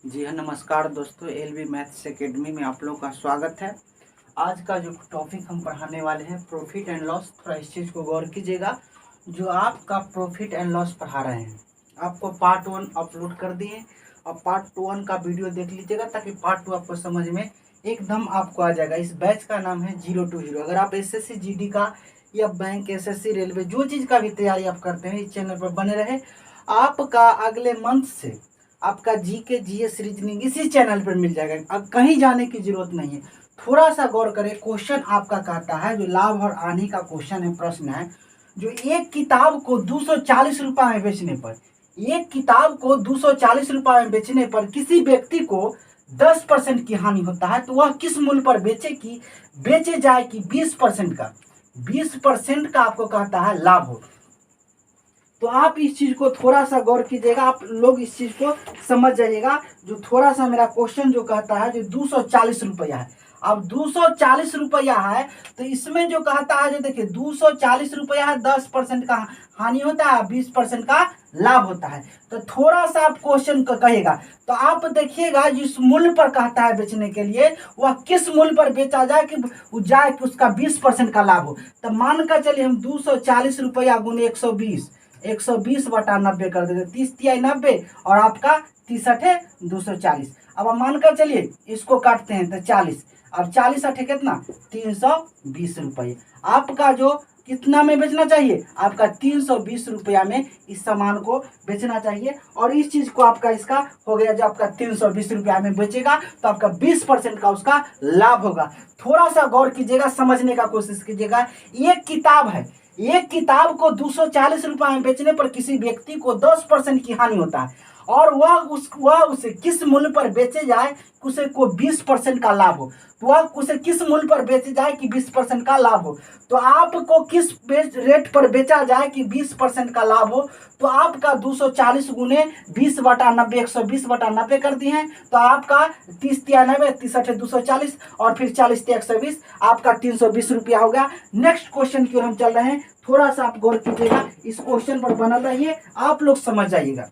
जी हाँ, नमस्कार दोस्तों। एलवी मैथ्स एकेडमी में आप लोग का स्वागत है। आज का जो टॉपिक हम पढ़ाने वाले हैं प्रॉफिट एंड लॉस, थोड़ा इस चीज़ को गौर कीजिएगा। जो आपका प्रॉफिट एंड लॉस पढ़ा रहे हैं, आपको पार्ट 1 अपलोड कर दिए और पार्ट 1 का वीडियो देख लीजिएगा ताकि पार्ट 2 आपको समझ में एकदम आपको आ जाएगा। इस बैच का नाम है 0 to 0। अगर आप एसएससी जीडी का या बैंक, एसएससी, रेलवे, जो चीज़ का भी तैयारी आप करते हैं, इस चैनल पर बने रहे। आपका अगले मंथ से आपका जीके, जीएस, रीजनिंग इसी चैनल पर मिल जाएगा। अब कहीं जाने की जरूरत नहीं है। थोड़ा सा गौर करें, क्वेश्चन आपका कहता है, जो लाभ और हानि का क्वेश्चन है, प्रश्न है, जो एक किताब को 240 रुपये में बेचने पर, एक किताब को 240 रुपये में बेचने पर किसी व्यक्ति को 10% की हानि होता है, तो वह किस मूल्य पर बेचे जाए कि 20% का, 20% का आपको कहता है लाभ हो। तो आप इस चीज को थोड़ा सा गौर कीजिएगा, आप लोग इस चीज को समझ जाइएगा। जो थोड़ा सा मेरा क्वेश्चन जो कहता है, जो 240 रुपया है, अब 240 रुपया है, तो इसमें जो कहता है, जो देखिए 240 रुपया है, 10% का हानि होता है, 20% का लाभ होता है। तो थोड़ा सा आप क्वेश्चन का कहेगा, तो आप देखिएगा जिस मूल्य पर कहता है बेचने के लिए, वह किस मूल्य पर बेचा जाए कि उसका 20% का लाभ हो। तो मान कर चलिए हम 240 रुपया गुने 120, 120/90 कर देते, 30×90 और आपका 63 है 240। अब हम मानकर चलिए इसको काटते हैं तो 40, अब 40 अठे कितना, 320 रुपये। आपका जो कितना में बेचना चाहिए, आपका 320 रुपया में इस सामान को बेचना चाहिए। और इस चीज को आपका इसका हो गया, जो आपका 320 रुपया में बेचेगा तो आपका 20% का उसका लाभ होगा। थोड़ा सा गौर कीजिएगा, समझने का कोशिश कीजिएगा। एक किताब है, एक किताब को 240 रुपये में बेचने पर किसी व्यक्ति को 10% की हानि होता है, और वह उसे किस मूल्य पर बेचे जाए उसे को 20% का लाभ हो। तो वह उसे किस मूल्य पर बेचे जाए कि 20% का लाभ हो। तो आपको किस रेट पर बेचा जाए कि 20% का लाभ हो, तो आपका 240 गुने 20/90, 120/90 कर दिए हैं, तो आपका 30×90, 63 240 और फिर 40×120, आपका 320 रुपया हो गया। नेक्स्ट क्वेश्चन की ओर हम चल रहे हैं। थोड़ा सा आप गौर कीजिएगा, इस क्वेश्चन पर बनल रहिए, आप लोग समझ जाइएगा।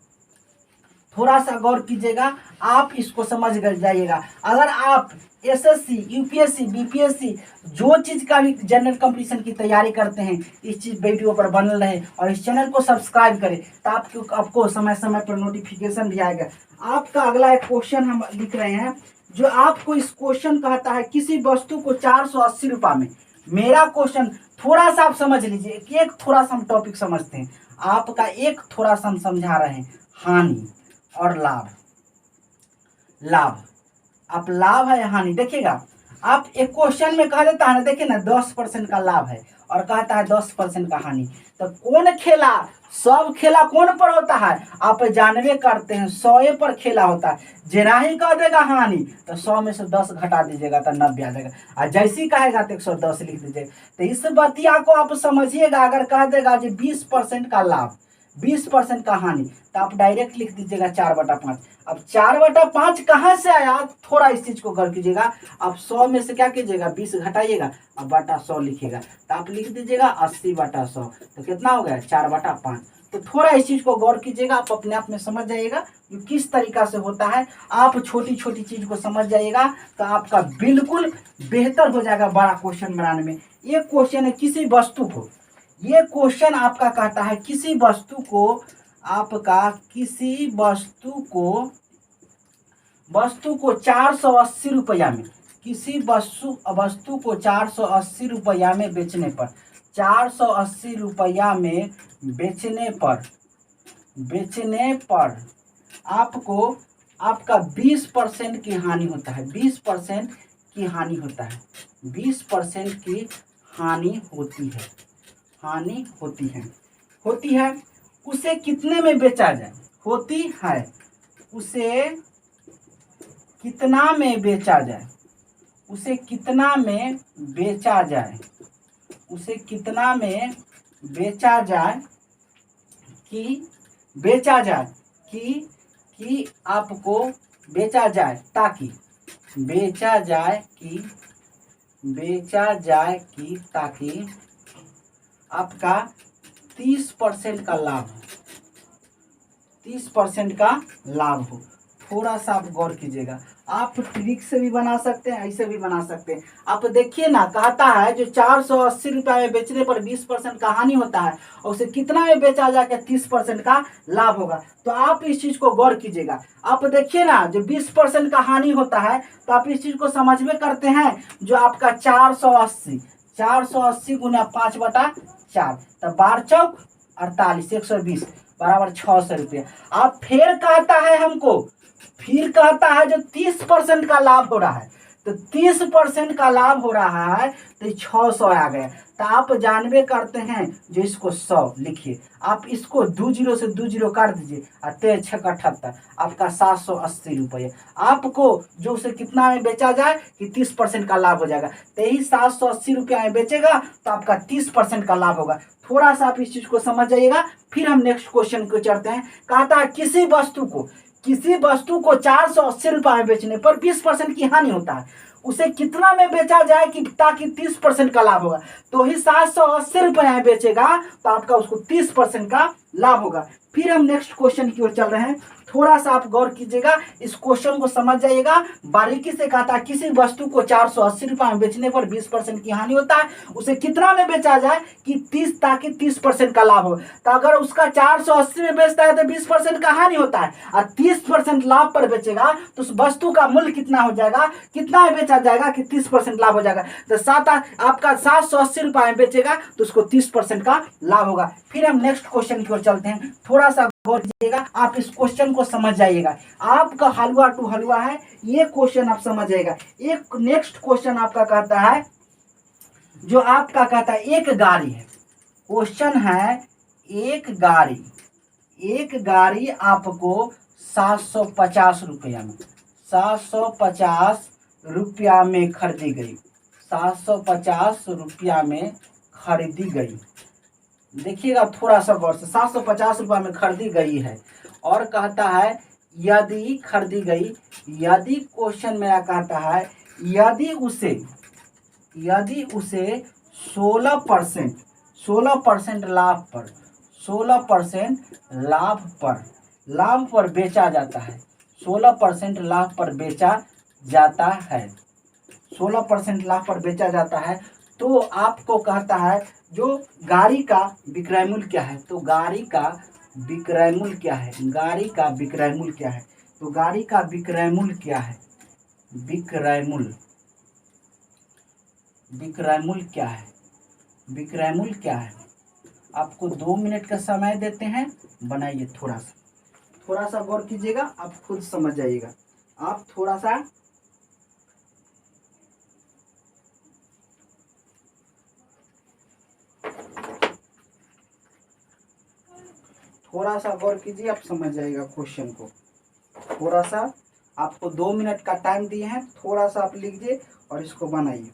थोड़ा सा गौर कीजिएगा, आप इसको समझ जाइएगा। अगर आप एसएससी, यूपीएससी, बीपीएससी, जो चीज का भी जनरल कंपटीशन की तैयारी करते हैं, इस चीज वीडियो पर बनल रहे और इस चैनल को सब्सक्राइब करें, तो आपको समय समय पर नोटिफिकेशन भी आएगा। आपका अगला एक क्वेश्चन हम लिख रहे हैं, जो आपको इस क्वेश्चन कहता है किसी वस्तु को 480 रुपये में। मेरा क्वेश्चन थोड़ा सा आप समझ लीजिए, एक थोड़ा सा हम टॉपिक समझते हैं। आपका एक थोड़ा सा हम समझा रहे हैं, हानि और लाभ। लाभ, आप लाभ है हानि देखिएगा। आप एक क्वेश्चन में कहा देता है ना, देखिए ना 10% का लाभ है और कहता है 10% का हानि। तो कौन खेला, सब खेला कौन पर होता है, आप जानवे करते हैं 100 पर खेला होता है। जेना ही कह देगा हानि तो 100 में से 10 घटा दीजिएगा तो 90 आ जाएगा, और जैसे ही कहेगा तो 110 लिख दीजिएगा। तो इस बतिया को आप समझिएगा। अगर कह देगा जी 20% का लाभ, 20% का हानि, तो आप डायरेक्ट लिख दीजिएगा 4/5। अब 4/5 कहाँ से आया, थोड़ा इस चीज को गौर कीजिएगा। आप 100 में से क्या कीजिएगा, 20 घटाइएगा, अब बटा 100 लिखिएगा, तो आप लिख दीजिएगा 80/100। तो कितना हो गया, 4/5। तो थोड़ा इस चीज को गौर कीजिएगा, आप अपने आप में समझ जाइएगा कि किस तरीका से होता है। आप छोटी छोटी चीज को समझ जाइएगा तो आपका बिल्कुल बेहतर हो जाएगा बड़ा क्वेश्चन बनाने में। ये क्वेश्चन है किसी वस्तु को, ये क्वेश्चन आपका कहता है किसी वस्तु को, आपका किसी वस्तु को 480 रुपया में, किसी वस्तु को 480 रुपया में बेचने पर, 480 रुपया में बेचने पर आपको, आपका 20% की हानि होता है, 20% की हानि होता है, 20% की हानि होती है। उसे कितने में बेचा जाए, होती है, उसे कितना में बेचा जाए, उसे कितना में बेचा जाए, उसे कितना में बेचा जाए कि आपको बेचा जाए, ताकि ताकि आपका 30% का लाभ हो, 30% का लाभ हो। थोड़ा सा आप गौर कीजिएगा। आप ट्रिक से भी बना सकते हैं, ऐसे भी बना सकते हैं। आप देखिए ना, कहता है जो 480 रुपया में बेचने पर 20% का हानि होता है और उसे कितना में बेचा जाकर 30% का लाभ होगा। तो आप इस चीज को गौर कीजिएगा। आप देखिए ना, जो 20% का हानि होता है तो आप इस चीज को समझ में करते हैं। जो आपका 480 गुना 5/4, तब 12×4 48, 120 बराबर 600 रुपया। आप फिर कहता है हमको, फिर कहता है जो 30% का लाभ हो रहा है, तो 30% का लाभ हो रहा है तो 600 आ गया। तो आप जानबे करते हैं, जो इसको 100 लिखिए, आप इसको 2 जीरो से 2 जीरो काट दीजिए और 3×6=78, आपका 780 रुपये। आपको जो उसे कितना में बेचा जाए कि 30% का लाभ हो जाएगा, तो यही 780 रुपया में बेचेगा तो आपका 30% का लाभ होगा। थोड़ा सा आप इस चीज को समझ जाइएगा। फिर हम नेक्स्ट क्वेश्चन को चढ़ते हैं। कहता है किसी वस्तु को 480 रुपये में बेचने पर 20% की हानि होता है, उसे कितना में बेचा जाए कि ताकि 30% का लाभ होगा। तो ही 780 रुपये में बेचेगा तो आपका उसको 30% का लाभ होगा। फिर हम नेक्स्ट क्वेश्चन की ओर चल रहे हैं। थोड़ा सा आप गौर कीजिएगा, इस क्वेश्चन को समझ जाइएगा बारीकी से। कहता है किसी वस्तु को 480 रुपये में बेचने पर 20% की हानि होता है, उसे कितना में बेचा जाए कि 30% का लाभ हो। तो अगर उसका 480 में बेचता है तो 20% का हानि होता है और 30% लाभ पर बेचेगा तो उस वस्तु का मूल्य कितना हो जाएगा, कितना में बेचा जाएगा कि 30% लाभ हो जाएगा। तो आपका 780 रुपये में बेचेगा तो उसको 30% का लाभ होगा। फिर हम नेक्स्ट क्वेश्चन की ओर चलते हैं। थोड़ा सा गौर कीजिएगा, आप इस क्वेश्चन को समझ जाइएगा। आपका हलवा टू हलवा है, ये क्वेश्चन आप समझ जाइएगा। एक नेक्स्ट क्वेश्चन आपका कहता है, जो आपका कहता है एक गाड़ी है। क्वेश्चन है एक गाड़ी आपको 750 रुपया में 750 रुपया में खरीदी गई, 750 रुपया में खरीदी गई। देखिएगा थोड़ा सा गौर से, 750 रुपया में खरीदी गई है और कहता है यदि खरीदी गई, यदि क्वेश्चन मेरा कहता है यदि उसे 16% लाभ पर बेचा जाता है, 16% लाभ पर बेचा जाता है, 16% लाभ पर बेचा जाता है, तो आपको कहता है जो गाड़ी का विक्रय मूल्य क्या है। तो गाड़ी का विक्रय मूल्य क्या है, गाड़ी का विक्रय मूल्य क्या है। तो गाड़ी का विक्रय मूल्य क्या है, विक्रय मूल्य क्या है, विक्रय मूल्य क्या है। आपको 2 मिनट का समय देते हैं, बनाइए। थोड़ा सा गौर कीजिएगा, आप खुद समझ जाइएगा। आप थोड़ा सा गौर कीजिए, आप समझ जाइएगा क्वेश्चन को। थोड़ा सा आपको 2 मिनट का टाइम दिए हैं, थोड़ा सा आप लीजिए और इसको बनाइए।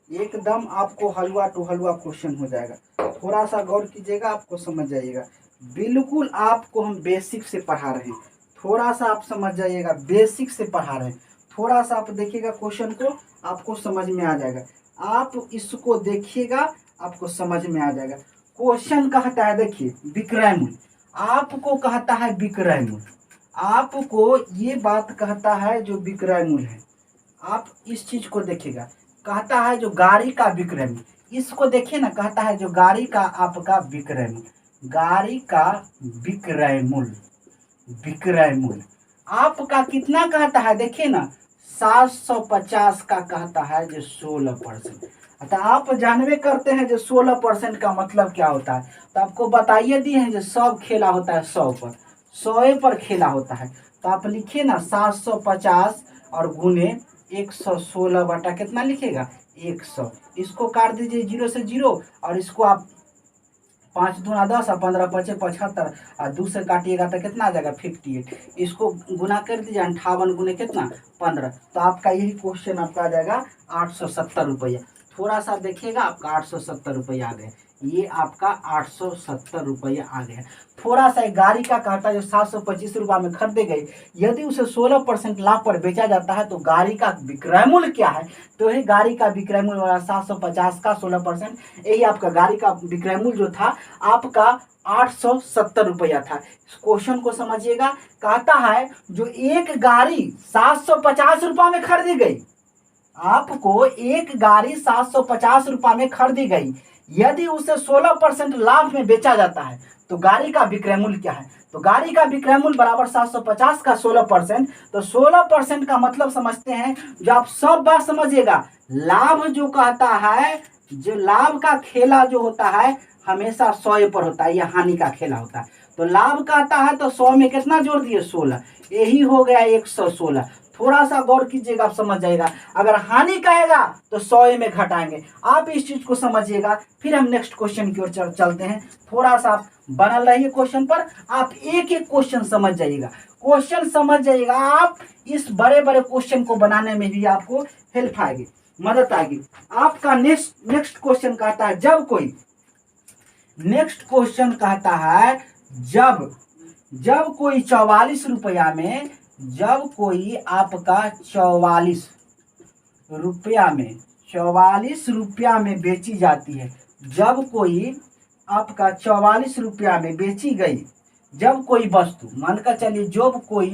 एकदम आपको हलवा टू हलवा क्वेश्चन हो जाएगा। थोड़ा सा गौर कीजिएगा, आपको समझ जाइएगा। बिल्कुल आपको हम बेसिक से पढ़ा रहे हैं, थोड़ा सा आप समझ जाइएगा, बेसिक से पढ़ा रहे हैं। थोड़ा सा आप देखिएगा क्वेश्चन को, आपको समझ में आ जाएगा। आप इसको देखिएगा, आपको समझ में आ जाएगा। क्वेश्चन कहता है, देखिए विक्रय मूल्य, आपको कहता है विक्रय मूल्य, आपको ये बात कहता है जो विक्रय मूल्य है। आप इस चीज को देखिएगा, कहता है जो गाड़ी का विक्रय मूल्य, इसको देखिए ना, कहता है जो गाड़ी का आपका विक्रय मूल्य, गाड़ी का विक्रय मूल्य आपका कितना कहता है, देखिए ना 750 का कहता है जो 16%। अतः आप जानबे करते हैं जो 16% का मतलब क्या होता है। तो आपको बताइए दिए हैं जो सब खेला होता है 100 पर, 100 पर खेला होता है। तो आप लिखिए ना 750 और गुने 116 बटा कितना लिखिएगा 100। इसको काट दीजिए 0 से 0 और इसको आप 5 दूना 10 और 15 पचे 75 और 2 से काटिएगा तो कितना आ जाएगा 58। इसको गुना कर दीजिए 58 गुने कितना 15। तो आपका यही क्वेश्चन आपका आ जाएगा 870 रुपया। थोड़ा सा देखिएगा, आपका 870 रुपये आ गए। ये आपका 870 रुपये आ गया। थोड़ा सा एक गाड़ी का कहता है जो 725 रुपये में खरीदे गई, यदि उसे 16% लाभ पर बेचा जाता है तो गाड़ी का विक्रय मूल्य क्या है? तो यही गाड़ी का विक्रय मूल्य वाला 750 का 16%, यही आपका गाड़ी का विक्रय मूल्य जो था आपका 870 रुपया था। क्वेश्चन को समझिएगा, कहता है जो एक गाड़ी 750 रुपये में खरीदी गई, आपको एक गाड़ी 750 रुपये में खरीदी गई, यदि उसे 16% लाभ में बेचा जाता है तो गाड़ी का विक्रय मूल्य क्या है? तो गाड़ी का विक्रय मूल्य बराबर 750 का 16%, तो 16% का मतलब समझते हैं, जो आप सब बात समझिएगा। लाभ जो कहता है, जो लाभ का खेला जो होता है हमेशा 100 पर होता है, यह हानि का खेला होता है। तो लाभ कहता है तो 100 में कितना जोड़ दिए? 16, यही हो गया 116। थोड़ा सा गौर कीजिएगा, आप समझ जाएगा। अगर हानि कहेगा तो 100 में घटाएंगे। आप इस चीज को समझिएगा, फिर हम नेक्स्ट क्वेश्चन की ओर चलते हैं। थोड़ा सा आप बनल रहिए क्वेश्चन पर, आप एक एक क्वेश्चन समझ जाइएगा। क्वेश्चन समझ जाइएगा, आप इस बड़े बड़े क्वेश्चन को बनाने में भी आपको हेल्प आएगी, मदद आएगी। आपका नेक्स्ट क्वेश्चन कहता है, जब कोई नेक्स्ट क्वेश्चन कहता है जब कोई 44 रुपया में, जब कोई आपका 44 रुपया में बेची जाती है, जब कोई आपका 44 रुपया में बेची गई, जब कोई वस्तु, मानकर चलिए जब कोई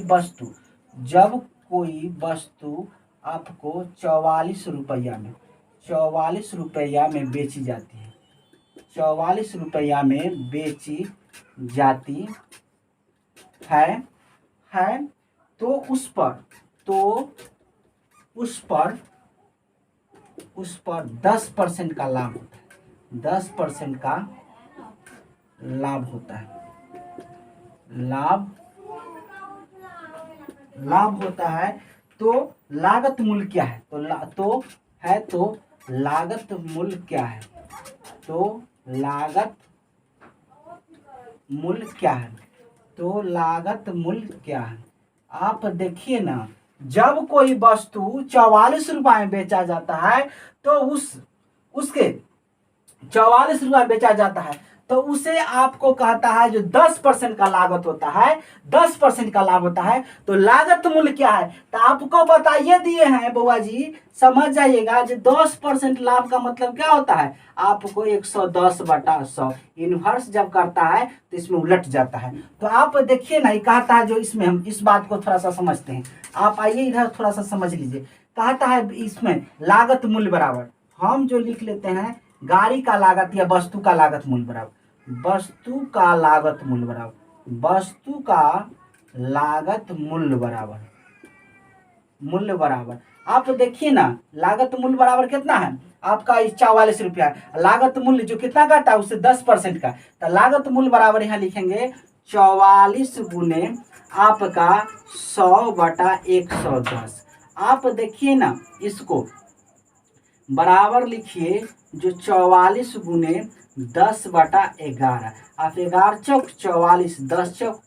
वस्तु आपको 44 रुपया में बेची जाती है, 44 रुपया में बेची जाती है तो उस पर 10% का लाभ होता है, 10% का लाभ होता है। लाभ होता है तो लागत मूल्य क्या है? तो लागत मूल्य क्या है? तो लागत मूल्य क्या है? तो लागत मूल्य क्या है? आप देखिए ना, जब कोई वस्तु 44 रुपये में बेचा जाता है तो उसके 44 रुपये बेचा जाता है तो उसे आपको कहता है जो 10% का लागत होता है, 10% का लाभ होता है, तो लागत मूल्य क्या है? तो आपको बताइए दिए हैं बुआ जी, समझ जाइएगा। जो 10% लाभ का मतलब क्या होता है? आपको 110/100 इनवर्स जब करता है तो इसमें उलट जाता है। तो आप देखिए ना, ये कहता है, जो इसमें हम इस बात को थोड़ा सा समझते हैं। आप आइए इधर थोड़ा सा समझ लीजिए। कहता है इसमें लागत मूल्य बराबर, हम जो लिख लेते हैं गाड़ी का लागत या वस्तु का लागत मूल्य बराबर, वस्तु का लागत मूल्य बराबर। आप देखिए ना, लागत मूल्य बराबर कितना है? आपका 44 रुपया, लागत मूल्य जो कितना का है उससे 10% का, तो लागत मूल्य बराबर यहाँ लिखेंगे 44 गुने आपका 100/110। आप देखिए ना, इसको बराबर लिखिए, जो 44 गुने 10/11, आप 11 चौक 44, 10 चौक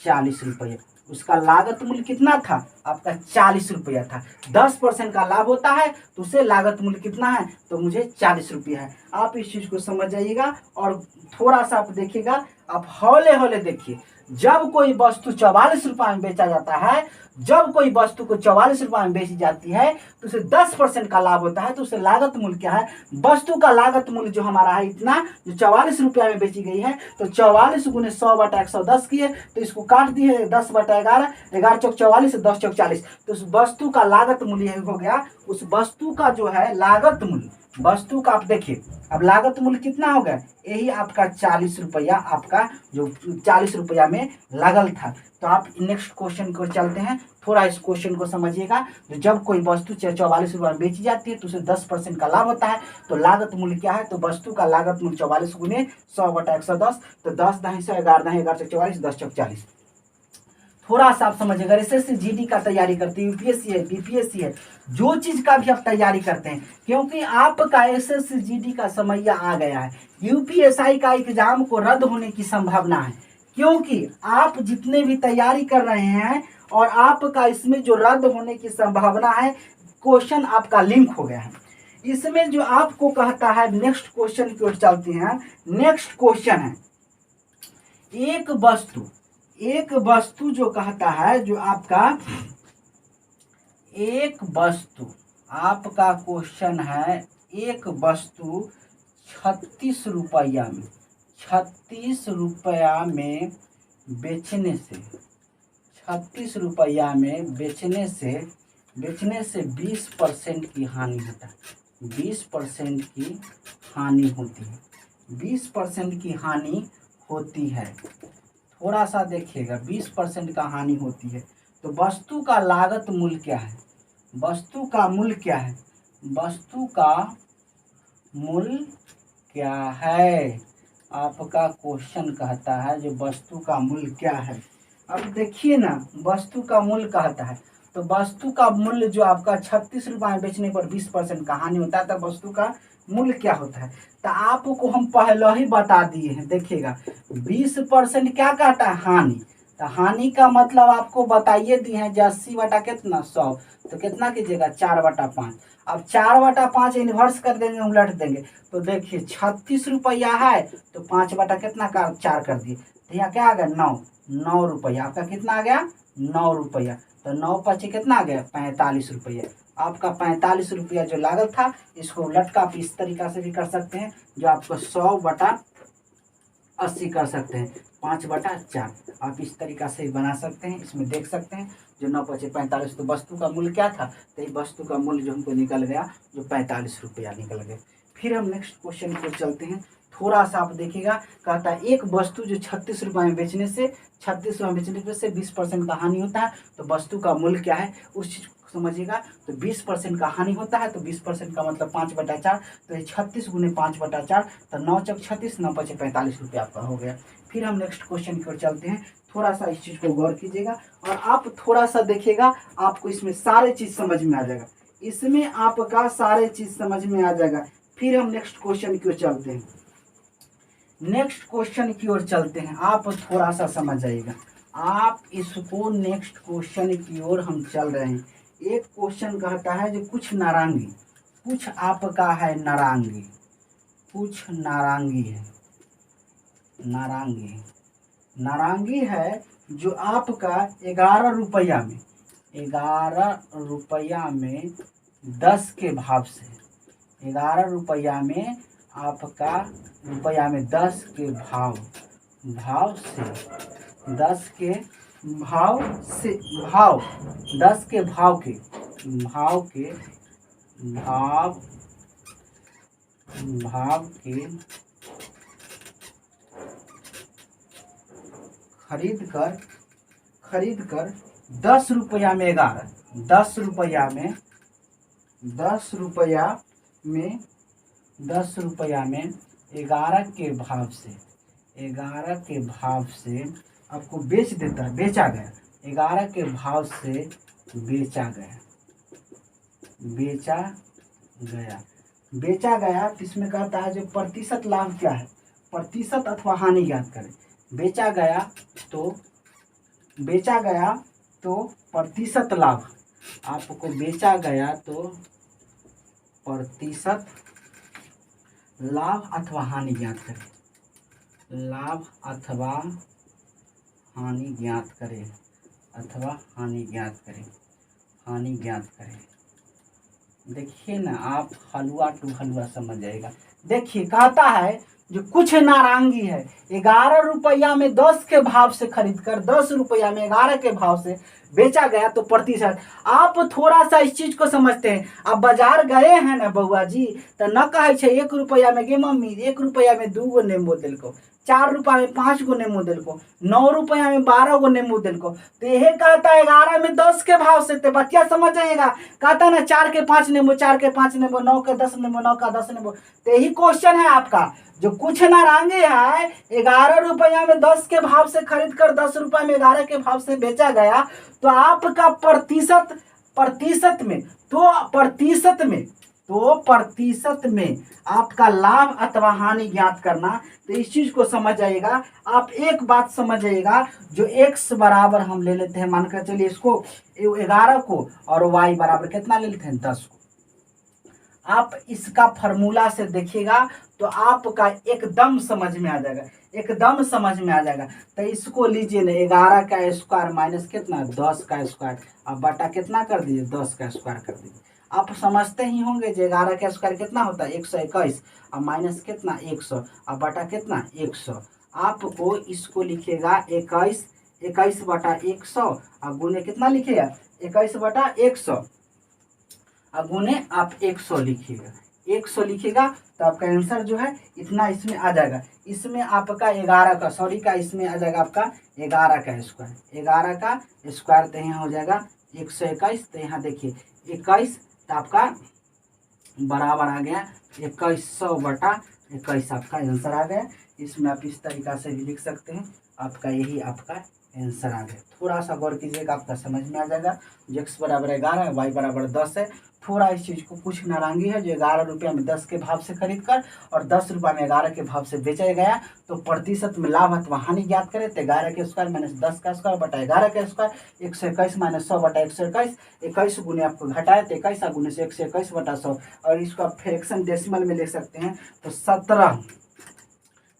40 रुपये। उसका लागत मूल्य कितना था? आपका 40 रुपया था। 10% का लाभ होता है तो उसे लागत मूल्य कितना है? तो मुझे 40 रुपया है। आप इस चीज को समझ जाइएगा और थोड़ा सा आप देखिएगा, आप हौले हौले देखिए। जब कोई वस्तु 44 रुपये में बेचा जाता है, जब कोई वस्तु को 44 रुपये में बेची जाती है तो उसे 10% का लाभ होता है, तो उसे लागत मूल्य क्या है? वस्तु का लागत मूल्य जो हमारा है इतना, जो 44 रुपया में बेची गई है, तो 44 गुने 100/110 किए, तो इसको काट दिए 10/11, 11 चौक 44, 10 चौक 40, तो उस वस्तु का लागत मूल्य हो गया। उस वस्तु का जो है लागत मूल्य, वस्तु का आप देखिए, अब लागत मूल्य कितना हो गया? यही आपका 40 रुपया, आपका जो 40 रुपया में लगल था। तो आप नेक्स्ट क्वेश्चन को चलते हैं, थोड़ा इस क्वेश्चन को समझिएगा। तो जब कोई वस्तु 44 रुपये में बेची जाती है तो उसे 10% का लाभ होता है, तो लागत मूल्य क्या है? तो वस्तु का लागत मूल्य 44 गुने 100/110, तो 10 दाही 100, 11 दाही 11 चौक 44, 10 चौक 40। थोड़ा सा आप समझिएगा। एसएससी जीडी का तैयारी करते हैं, यूपीएससी है, बीपीएससी है, जो चीज का भी आप तैयारी करते हैं, क्योंकि आपका एसएससी जीडी का समय आ गया है। यूपीएससी का एग्जाम को रद्द होने की संभावना है, क्योंकि आप जितने भी तैयारी कर रहे हैं और आपका इसमें जो रद्द होने की संभावना है, क्वेश्चन आपका लिंक हो गया है। इसमें जो आपको कहता है, नेक्स्ट क्वेश्चन की ओर चलते हैं। नेक्स्ट क्वेश्चन है एक वस्तु जो कहता है, जो आपका एक वस्तु, आपका क्वेश्चन है एक वस्तु 36 रुपया में, 36 रुपया में बेचने से, 36 रुपया में बेचने से 20% की हानि होता है, 20% की हानि होती है, 20% की हानि होती है। थोड़ा सा देखिएगा, 20% का हानि होती है। तो वस्तु का लागत मूल्य क्या है? वस्तु का मूल्य क्या है? वस्तु का मूल्य क्या है? आपका क्वेश्चन कहता है जो वस्तु का मूल्य क्या है। अब देखिए ना, वस्तु का मूल्य कहता है, तो वस्तु का मूल्य जो आपका 36 रुपये में बेचने पर 20% का हानि होता है, तो वस्तु का मूल्य क्या होता है? तो आपको हम पहले ही बता दिए हैं। देखिएगा, 20% क्या कहता है? हानि। तो हानि का मतलब आपको बताइए दिए हैं, 80 बटा कितना 100, तो कितना कीजिएगा 4/5। अब 4/5 इन्वर्स कर देंगे, उलट देंगे, तो देखिए 36 रुपया है, तो 5 बटा कितना का 4 कर दिए, तो यहाँ क्या आ गया 9 रुपया। आपका कितना आ गया 9 रुपया। तो 9 पचे कितना आ गया 45 रुपया। आपका 45 रुपया जो लागत था, इसको उलट का आप इस तरीका से भी कर सकते हैं, जो आपको 100/80 कर सकते हैं, 5/4 आप इस तरीका से बना सकते हैं। इसमें देख सकते हैं जो 9 पचे 45, तो वस्तु का मूल्य क्या था? तो ये वस्तु का मूल्य जो हमको निकल गया, जो 45 रुपया निकल गया। फिर हम नेक्स्ट क्वेश्चन की ओर चलते हैं। थोड़ा सा आप देखिएगा, कहता है एक वस्तु जो 36 रुपये में बेचने से 20% का हानि होता है, तो वस्तु का मूल्य क्या है उस चीज को समझिएगा। तो 20% का हानि होता है, तो 20% का मतलब 5/4, तो ये 36 गुने 5/4, तो 9 चौक 36, 9 पचे 45 रुपये आपका हो गया। फिर हम नेक्स्ट क्वेश्चन की ओर चलते हैं। थोड़ा सा इस चीज को गौर कीजिएगा और आप थोड़ा सा देखिएगा, आपको इसमें सारे चीज समझ में आ जाएगा, इसमें आपका सारे चीज समझ में आ जाएगा। फिर हम नेक्स्ट क्वेश्चन की ओर चलते हैं। नेक्स्ट क्वेश्चन की ओर चलते हैं, आप थोड़ा सा समझ जाइएगा। आप इसको नेक्स्ट क्वेश्चन की ओर हम चल रहे हैं। एक क्वेश्चन कहता है जो कुछ नारंगी, कुछ आपका है नारंगी, कुछ नारंगी है, नारंगी नारंगी है जो आपका 11 रुपया में, 11 रुपया में 10 के भाव से, 11 रुपया में आपका रुपया में 10 के भाव से 10 के भाव से 10 के भाव के खरीद कर 10 रुपया में 11, 10 रुपया में 10 रुपया में 11 के भाव से, 11 के भाव से आपको बेच देता है, बेचा गया, 11 के भाव से बेचा गया, बेचा गया। तो इसमें कहता है जो प्रतिशत लाभ क्या है, प्रतिशत अथवा हानि ज्ञात करें। बेचा गया तो प्रतिशत लाभ, आपको बेचा गया तो प्रतिशत लाभ अथवा हानि ज्ञात करें, लाभ अथवा हानि ज्ञात करें, अथवा हानि ज्ञात करें, हानि ज्ञात करें। देखिए ना, आप हलवा टू हलवा समझ जाएगा। देखिए कहता है जो कुछ नारंगी है, 11 रुपया में 10 के भाव से खरीद कर 10 रुपया में 11 के भाव से बेचा गया तो प्रतिशत। आप थोड़ा सा इस चीज को समझते हैं। आप बाजार गए हैं ना बउआ जी, तो न कहे 1 रुपया में गे मम्मी 1 रुपया में 2 गो नींबू दिल को, 4 रुपया में 5 गो नींबू दिल को, 9 रुपया में 12 गो नींबू दिल को। तो यही कहता है 11 में 10 के भाव से, तो बच्चा समझ जाइएगा। कहता ना 4 के 5 नींबू, 4 के 5 नींबू, 9 के 10 नींबू, 9 का 10 नींबू। तो यही क्वेश्चन है आपका। जो कुछ नारंगी है 11 रुपया में 10 के भाव से खरीद कर 10 रुपया में 11 के भाव से बेचा गया, तो आपका प्रतिशत में आपका लाभ अथवा हानि ज्ञात करना। तो इस चीज को समझ जाइएगा। आप एक बात समझ जाइएगा, जो x बराबर हम ले लेते हैं, मानकर चलिए इसको 11 को, और y बराबर कितना ले लेते हैं 10 को। आप इसका फार्मूला से देखिएगा तो आपका एकदम समझ में आ जाएगा, एकदम समझ में आ जाएगा। तो इसको लीजिए ना, 11 का स्क्वायर माइनस कितना 10 का स्क्वायर, अब बटा कितना कर दीजिए 10 का स्क्वायर कर दीजिए। आप समझते ही होंगे जो 11 का स्क्वायर कितना होता है 121, अब माइनस कितना 100, अब बटा कितना 100। आपको इसको लिखिएगा 21 बटा 100, अब गुने कितना लिखिएगा 21 बटा 100, अब गुने आप 100 लिखिएगा, 100 लिखिएगा तो आपका आंसर जो है इतना इसमें आ जाएगा। इसमें आपका 11 का सॉरी का इसमें आ जाएगा आपका 11 का स्क्वायर, 11 का स्क्वायर तो यहाँ हो जाएगा 121। तो यहाँ देखिए 21 तो आपका बराबर आ गया 2100 बटा 21, आपका आंसर आ गया। इसमें आप इस तरीका से भी लिख सकते हैं, आपका यही आपका आंसर आ गया। थोड़ा सा गौर कीजिएगा, आपका समझ में आ जाएगा। जो x बराबर 11 y बराबर 10 है। थोड़ा इस चीज़ को कुछ नारंगी है, जो 11 रुपये में 10 के भाव से खरीद कर और 10 रुपये में 11 के भाव से बेचा गया, तो प्रतिशत में लाभ अथवा हानि ज्ञात करें। तो 11 के स्क्वायर माइनस 10 का स्क्वायर बटा 11 का स्क्वायर, 121 माइनस 100 बटा 121, 21 गुने आपको घटाए तो 21 गुने से 121 बटा 100, और इसको आप फ्रैक्शन डेसिमल में लिख सकते हैं। तो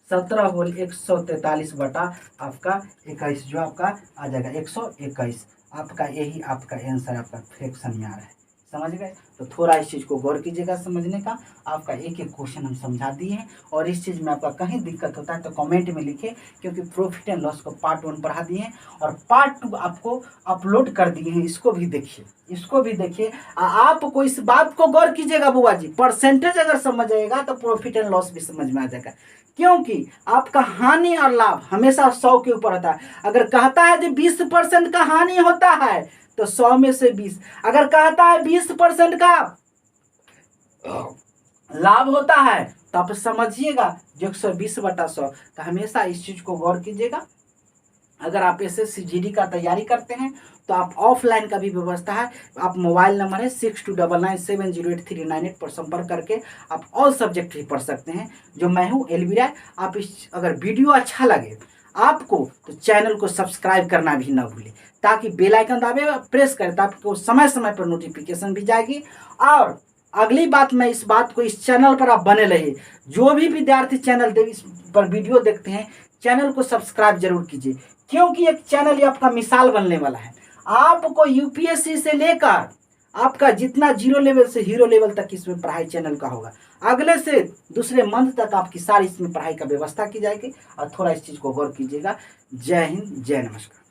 17 होल 143 बटा आपका 21 जो आपका आ जाएगा 121। आपका यही आपका आंसर आपका फ्रैक्शन में आ रहा है, समझ गए। तो थोड़ा इस चीज़ को गौर कीजिएगा समझने का। आपका एक एक क्वेश्चन हम समझा दिए हैं, और इस चीज़ में आपका कहीं दिक्कत होता है तो कमेंट में लिखिए, क्योंकि प्रॉफिट एंड लॉस को पार्ट 1 पढ़ा दिए हैं और पार्ट 2 आपको अपलोड कर दिए हैं। इसको भी देखिए, इसको भी देखिए। आपको इस बात को गौर कीजिएगा बुआ जी, परसेंटेज अगर समझ आएगा तो प्रॉफिट एंड लॉस भी समझ में आ जाएगा, क्योंकि आपका हानि और लाभ हमेशा 100 के ऊपर होता है। अगर कहता है कि 20% का हानि होता है तो 100 में से 20, अगर कहता है 20% का लाभ होता है तो आप समझिएगा जो 120 बटा 100। तो हमेशा इस चीज को गौर कीजिएगा। अगर आप SSC GD का तैयारी करते हैं तो आप ऑफलाइन का भी व्यवस्था है। आप मोबाइल नंबर है 6299708398 पर संपर्क करके आप ऑल सब्जेक्ट भी पढ़ सकते हैं। जो मैं हूँ LV राय। आप इस अगर वीडियो अच्छा लगे आपको तो चैनल को सब्सक्राइब करना भी ना भूलें, ताकि बेल आइकन दबाए प्रेस करें, तो आपको समय समय पर नोटिफिकेशन भी जाएगी। और अगली बात, मैं इस बात को इस चैनल पर आप बने रहिए। जो भी विद्यार्थी चैनल इस पर वीडियो देखते हैं, चैनल को सब्सक्राइब जरूर कीजिए, क्योंकि एक चैनल ही आपका मिसाल बनने वाला है। आपको UPSC से लेकर आपका जितना 0 लेवल से हीरो लेवल तक इसमें पढ़ाई चैनल का होगा। अगले से दूसरे मंथ तक आपकी सारी इसमें पढ़ाई का व्यवस्था की जाएगी। और थोड़ा इस चीज़ को गौर कीजिएगा। जय हिंद, जय नमस्कार।